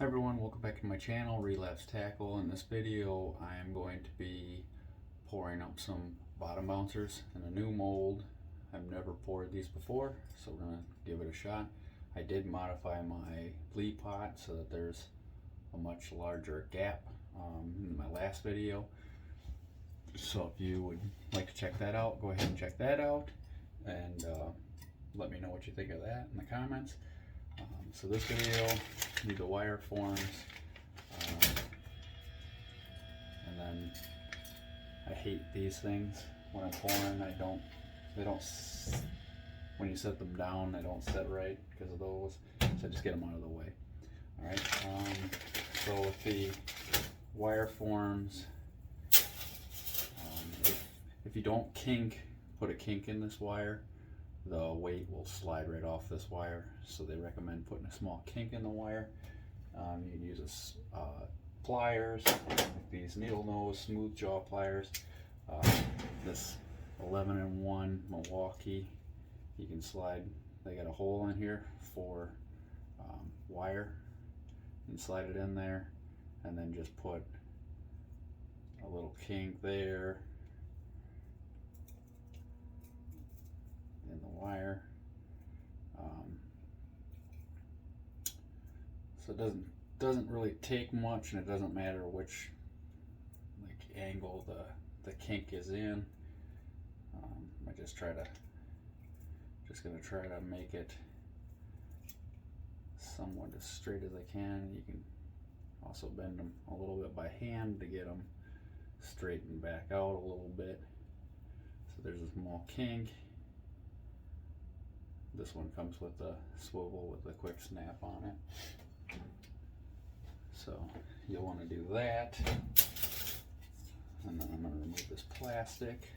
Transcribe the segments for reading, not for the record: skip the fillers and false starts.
Hi everyone, welcome back to my channel, Relapse Tackle. In this video I am going to be pouring up some bottom bouncers in a new mold. I've never poured these before, so we're going to give it a shot. I did modify my bleed pot so that there's a much larger gap in my last video. So if you would like to check that out, go ahead and check that out and let me know what you think of that in the comments. So this video, need the wire forms, and then I hate these things when I'm pouring. When you set them down, they don't set right because of those, so I just get them out of the way. Alright, so with the wire forms, if you don't put a kink in this wire, the weight will slide right off this wire, so they recommend putting a small kink in the wire. You can use pliers, like these needle nose smooth jaw pliers. This 11-in-1 Milwaukee, you can slide, they got a hole in here for wire, and slide it in there and then just put a little kink there in the wire. So it doesn't really take much, and it doesn't matter which angle the kink is in. I just gonna try to make it somewhat as straight as I can. You can also bend them a little bit by hand to get them straightened back out a little bit. So there's a small kink. This one comes with a swivel with a quick snap on it. So you'll want to do that. And then I'm going to remove this plastic.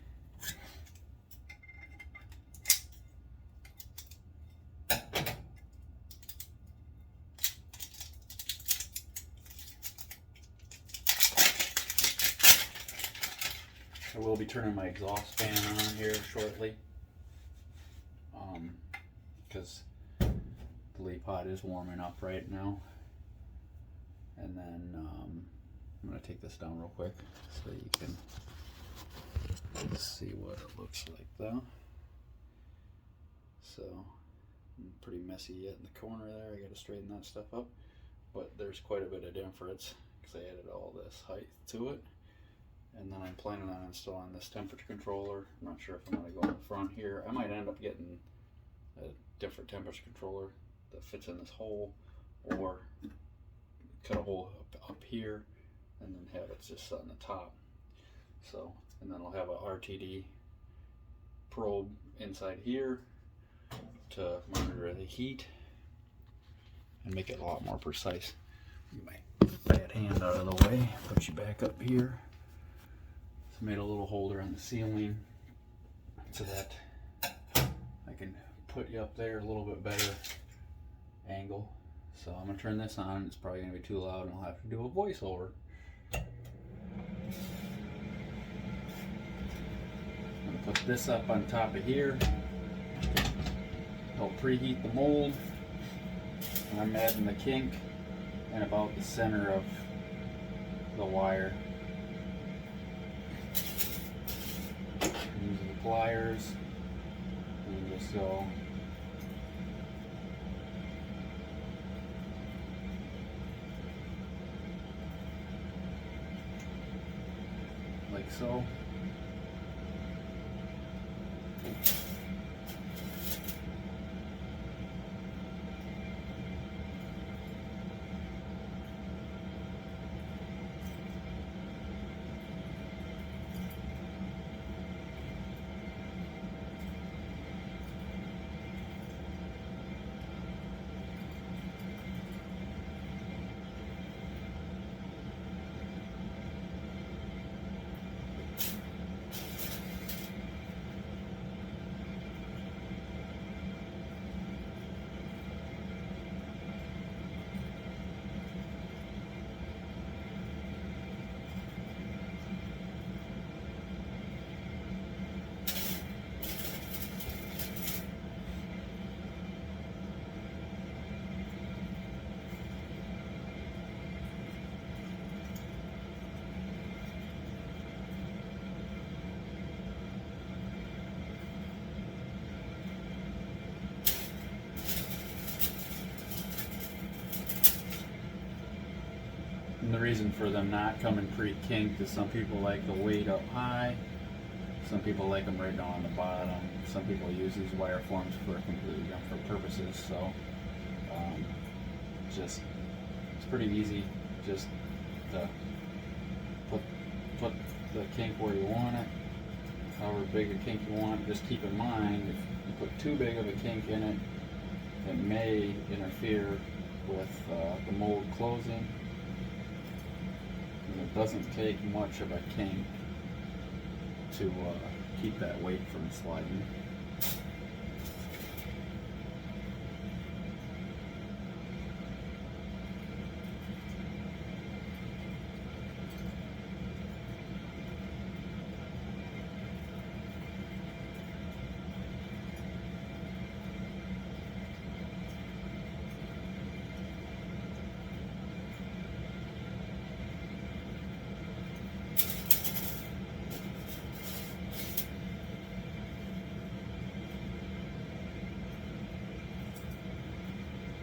I will be turning my exhaust fan on here shortly, because the lead pot is warming up right now. And then I'm going to take this down real quick so you can see what it looks like though. So I'm pretty messy yet in the corner there. I got to straighten that stuff up, but there's quite a bit of difference because I added all this height to it. And then I'm planning on installing this temperature controller. I'm not sure if I'm going to go in the front here. I might end up getting a different temperature controller that fits in this hole, or cut a hole up here and then have it just on the top. So, and then I'll have a RTD probe inside here to monitor the heat and make it a lot more precise. Get my bad hand out of the way, put you back up here. So made a little holder on the ceiling so that I can put you up there a little bit better angle. So I'm gonna turn this on. It's probably gonna be too loud and I'll have to do a voiceover. I'm gonna put this up on top of here. Help preheat the mold. And I'm adding the kink in about the center of the wire. Using the pliers, and just go like so. the reason for them not coming pre-kinked is some people like the weight up high, some people like them right down on the bottom, some people use these wire forms for completely different purposes, so just it's pretty easy just to put the kink where you want it, however big a kink you want. Just keep in mind, if you put too big of a kink in it, it may interfere with the mold closing, and it doesn't take much of a kink to keep that weight from sliding.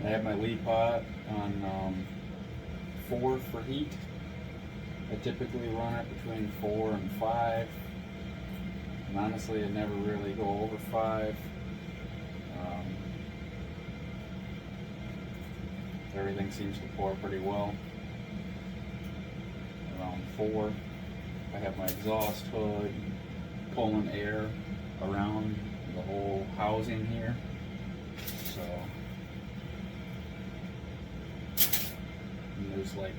I have my lead pot on 4 for heat. I typically run it between 4 and 5. And honestly, I never really go over 5. Everything seems to pour pretty well. Around 4. I have my exhaust hood pulling air around the whole housing here. So there's like,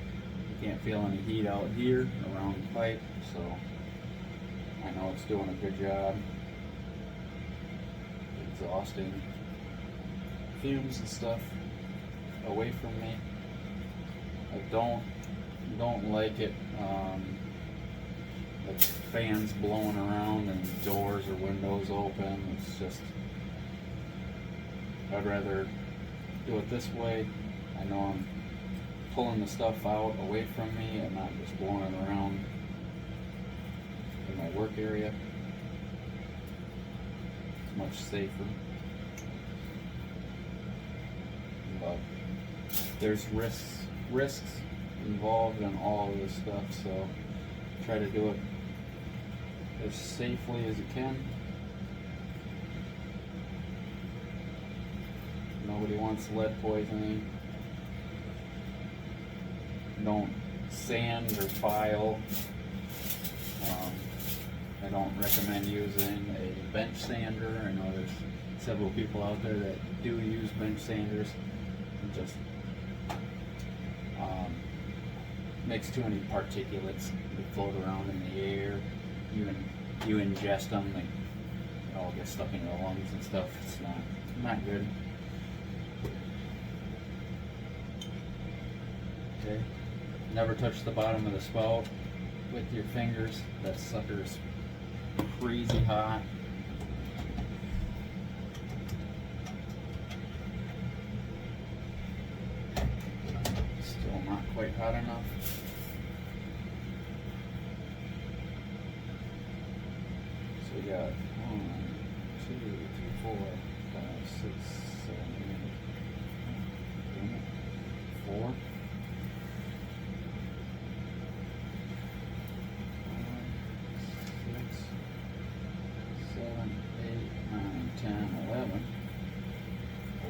you can't feel any heat out here around the pipe, so I know it's doing a good job exhausting fumes and stuff away from me. I don't like it like fans blowing around and doors or windows open. It's just, I'd rather do it this way. I know I'm pulling the stuff out away from me and not just blowing it around in my work area. It's much safer. But there's risks involved in all of this stuff, so try to do it as safely as you can. Nobody wants lead poisoning. Don't sand or file. I don't recommend using a bench sander. I know there's several people out there that do use bench sanders. It just makes too many particulates that float around in the air. You ingest them, they all get stuck in your lungs and stuff. It's not good. Okay. Never touch the bottom of the spout with your fingers. That sucker's crazy hot. Still not quite hot enough. So we got 1, 2, 3, 4, 5, 6, 7, 8, 4.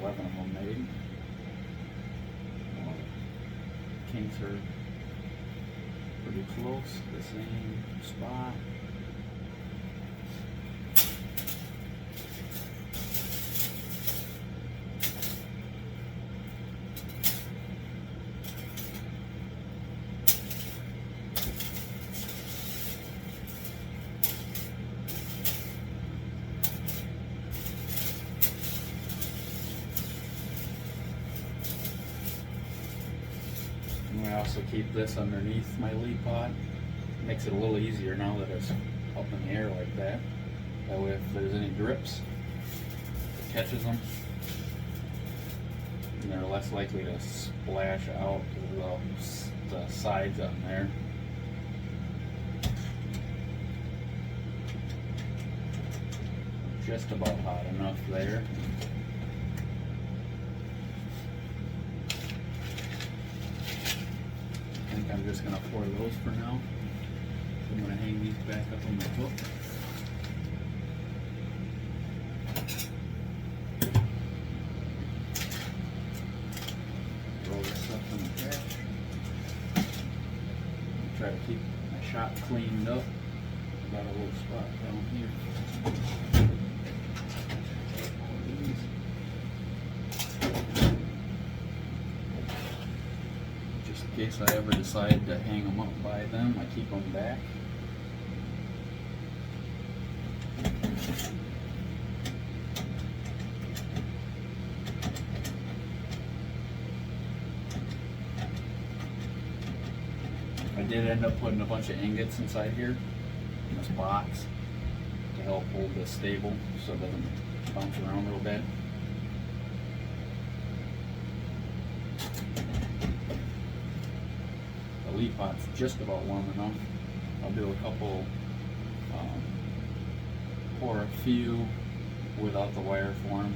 11 of them made. Kinks are pretty close, the same spot. I also keep this underneath my lead pot. Makes it a little easier now that it's up in the air like that. That way if there's any drips, it catches them. And they're less likely to splash out the sides on there. Just about hot enough there. I think I'm we're just gonna pour those for now. I'm gonna hang these back up on my hook. Roll this stuff in the trash. Try to keep my shop cleaned up. Got a little spot down here. Just in case I ever decide to hang them up by them, I keep them back. I did end up putting a bunch of ingots inside here in this box to help hold this stable so it doesn't bounce around real bad. The leaf pot's just about warm enough. I'll do a couple, pour a few without the wire form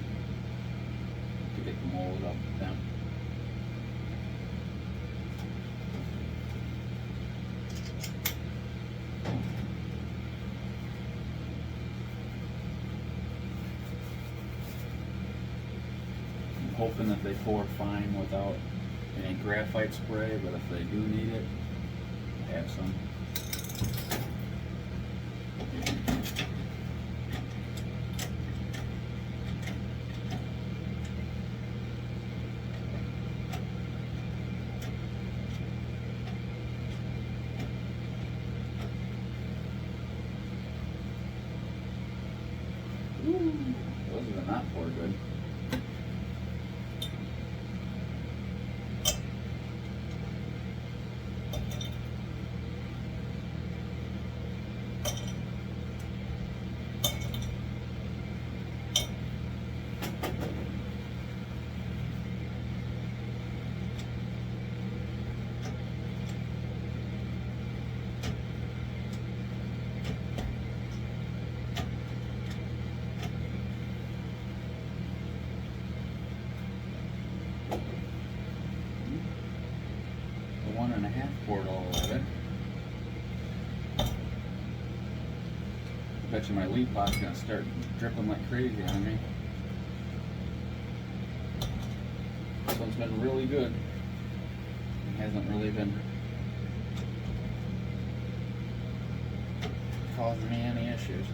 to get the mold up temp. Hoping that they pour fine without any graphite spray, but if they do need it, I have some. Ooh, those are not pour good. One and a half quart all of it. Bet you my leaf pot's gonna start dripping like crazy on me. This one's been really good. It hasn't really been causing me any issues.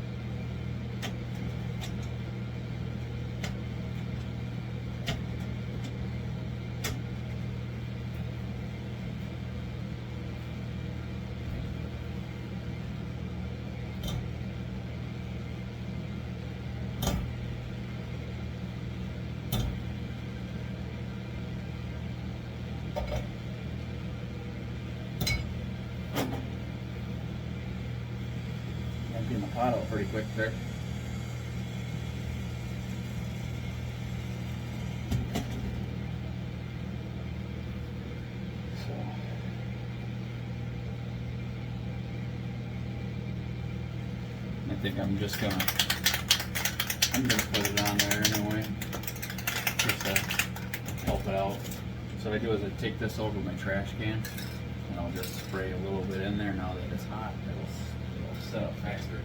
Emptying the pot out pretty quick there. So I think I'm gonna put it on there anyway, just to help it out. So what I do is I take this over my trash can and I'll just spray a little bit in there. Now that it's hot, it'll set up faster.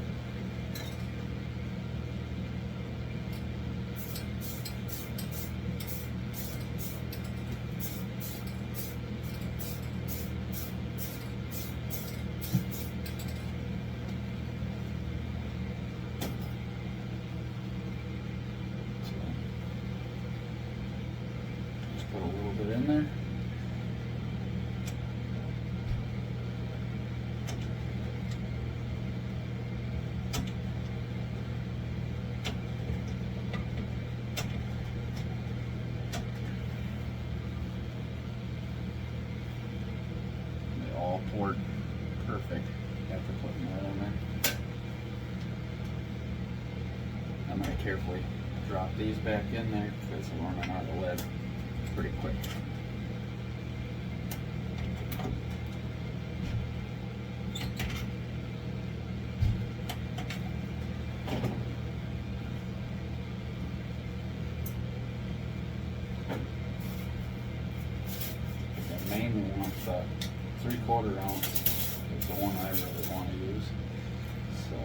Just put a little bit in there. All poured perfect after putting that in there. I'm going to carefully drop these back in there because we're running out of lead pretty quick. I mainly want the 3/4 ounce is the one I really want to use. So.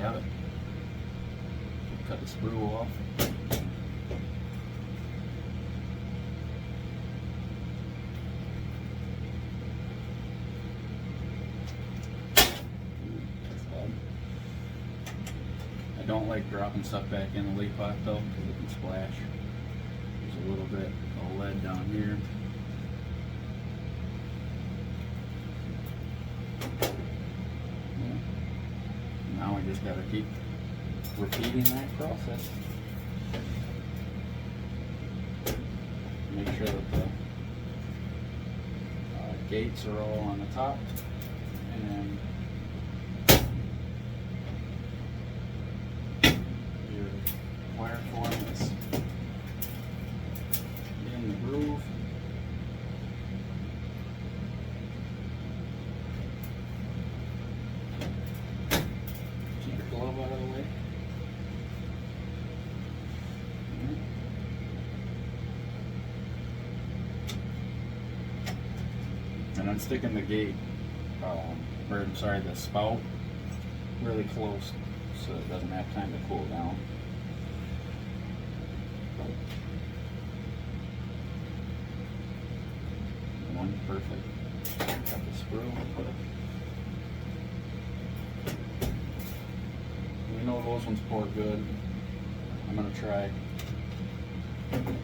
Have it. Cut the sprue off. I don't like dropping stuff back in the leaf pot though because it can splash. There's a little bit of lead down here. Now I just gotta keep repeating that process. Make sure that the gates are all on the top, and your wire form is in the groove. Glove out of the way. And I'm sticking the gate, or I'm sorry, the spout really close so it doesn't have time to cool down. One perfect. Got the sprue. We know those ones pour good. I'm going to try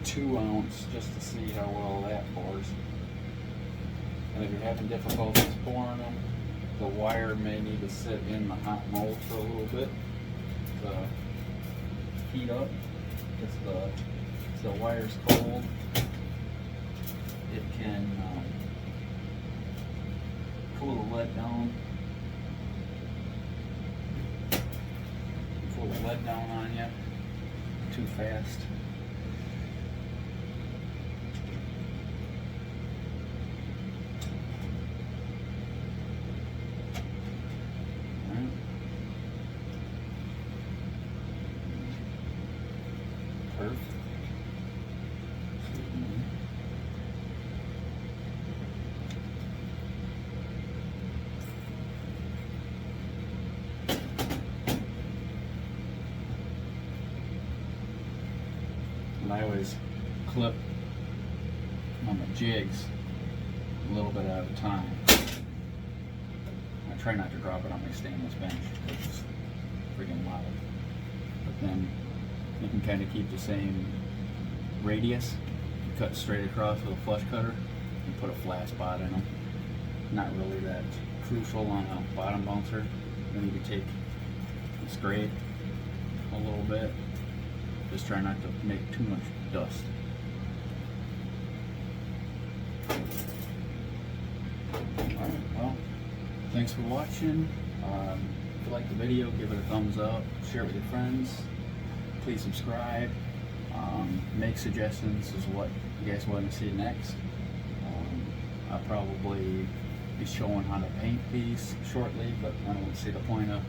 2 ounce just to see how well that pours. And if you're having difficulties pouring them, the wire may need to sit in the hot mold for a little bit to heat up. If the wire's cold, it can cool the lead down. Pull the lead down on you too fast. Alright. Perfect. And I always clip on the jigs a little bit at a time. I try not to drop it on my stainless bench because it's freaking loud. But then you can kind of keep the same radius. You cut straight across with a flush cutter and put a flat spot in them. Not really that crucial on a bottom bouncer. Then you can take and scrape a little bit. Just try not to make too much dust. Alright, well, thanks for watching. If you like the video, give it a thumbs up, share it with your friends. Please subscribe. Make suggestions as what you guys want to see next. I'll probably be showing how to paint these shortly, but I don't see the point of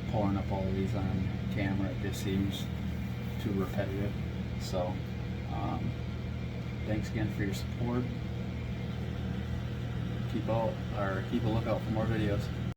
pulling up all of these on camera. It just seems too repetitive. So thanks again for your support. Keep a lookout for more videos.